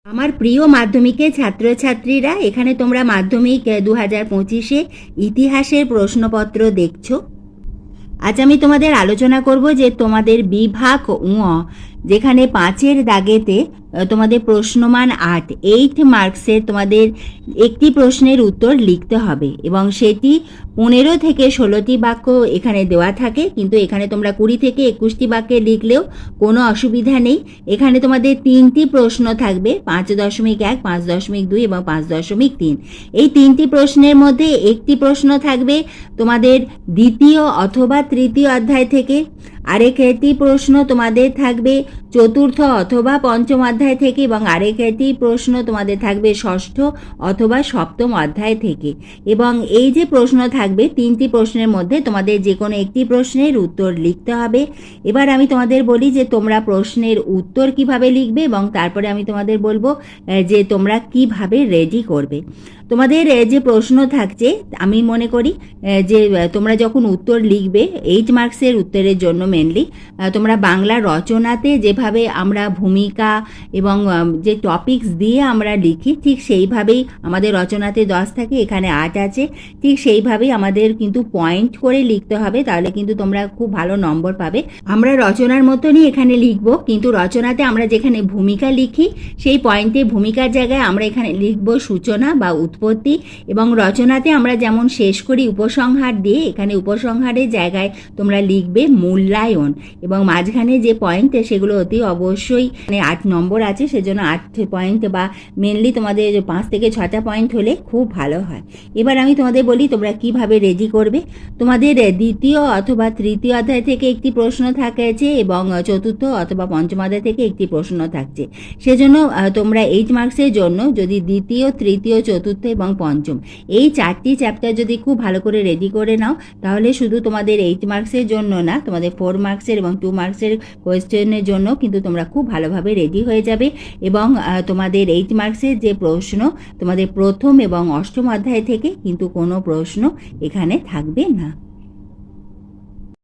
আমার প্রিয় মাধ্যমিকের ছাত্রছাত্রীরা, এখানে তোমরা মাধ্যমিক 2025-এ ইতিহাসের প্রশ্নপত্র দেখছো। আজ আমি তোমাদের আলোচনা করব যে তোমাদের বিভাগ উ, যেখানে 5-এর দাগেতে তোমাদের প্রশ্নমান 8 মার্কসের তোমাদের একটি প্রশ্নের উত্তর লিখতে হবে এবং সেটি 15 থেকে 16টি বাক্য এখানে দেওয়া থাকে, কিন্তু এখানে তোমরা 20 থেকে 21টি বাক্যে লিখলেও কোনো অসুবিধা নেই। এখানে তোমাদের 3টি প্রশ্ন থাকবে, 5.1, 5.2 এবং 5.3। এই 3টি প্রশ্নের মধ্যে একটি প্রশ্ন থাকবে তোমাদের দ্বিতীয় অথবা তৃতীয় অধ্যায় থেকে, আরেকটি প্রশ্ন তোমাদের থাকবে চতুর্থ অথবা পঞ্চম অধ্যায় থেকে এবং আরেকটি প্রশ্ন তোমাদের থাকবে ষষ্ঠ অথবা সপ্তম অধ্যায় থেকে। এবং এই যে প্রশ্ন থাকবে 3টি প্রশ্নের মধ্যে তোমাদের যে কোনো একটি প্রশ্নের উত্তর লিখতে হবে। এবার আমি তোমাদের বলি যে তোমরা প্রশ্নের উত্তর কিভাবে লিখবে এবং তারপরে আমি তোমাদের বলবো যে তোমরা কিভাবে রেডি করবে। তোমাদের যে প্রশ্ন থাকছে, আমি মনে করি যে তোমরা যখন উত্তর লিখবে 8 মার্কসের উত্তরের জন্য মেনলি তোমরা বাংলা রচনাতে যেভাবে আমরা ভূমিকা এবং যে টপিকস দিয়ে আমরা লিখি ঠিক সেইভাবেই আমাদের রচনাতে 10 থাকে, এখানে 8 আছে, ঠিক সেইভাবেই আমাদের কিন্তু পয়েন্ট করে লিখতে হবে, তাহলে কিন্তু তোমরা খুব ভালো নম্বর পাবে। আমরা রচনার মতনই এখানে লিখব, কিন্তু রচনাতে আমরা যেখানে ভূমিকা লিখি সেই পয়েন্টে ভূমিকার জায়গায় আমরা এখানে লিখব সূচনা বা উৎপত্তি, এবং রচনাতে আমরা যেমন শেষ করি উপসংহার দিয়ে, এখানে উপসংহারের জায়গায় তোমরা লিখবে মূল্যায়ন, এবং মাঝখানে যে পয়েন্ট সেগুলো অতি অবশ্যই 8 নম্বর আছে, সেজন্য 8 পয়েন্ট বা মেনলি তোমাদের 5 থেকে 6টা পয়েন্ট হলে খুব ভালো হয়। এবার আমি তোমাদের বলি তোমরা কিভাবে রেডি করবে। তোমাদের দ্বিতীয় অথবা তৃতীয় অধ্যায় থেকে একটি প্রশ্ন থাকছে এবং চতুর্থ অথবা পঞ্চম অধ্যায় থেকে একটি প্রশ্ন থাকছে। সেজন্য তোমরা 8 মার্কসের জন্য যদি দ্বিতীয়, তৃতীয়, চতুর্থ এবং পঞ্চম এই 4টি চ্যাপ্টার যদি খুব ভালো করে রেডি করে নাও, তাহলে শুধু তোমাদের 8 মার্কসের জন্য না, তোমাদের 4 মার্কসের এবং 2 মার্কসের কোয়েশ্চেনের জন্য কিন্তু তোমরা খুব ভালোভাবে রেডি হয়ে যাবে। এবং তোমাদের 8 মার্কসের যে প্রশ্ন তোমাদের প্রথম এবং অষ্টম অধ্যায় থেকে কিন্তু কোনো প্রশ্ন এখানে থাকবে না।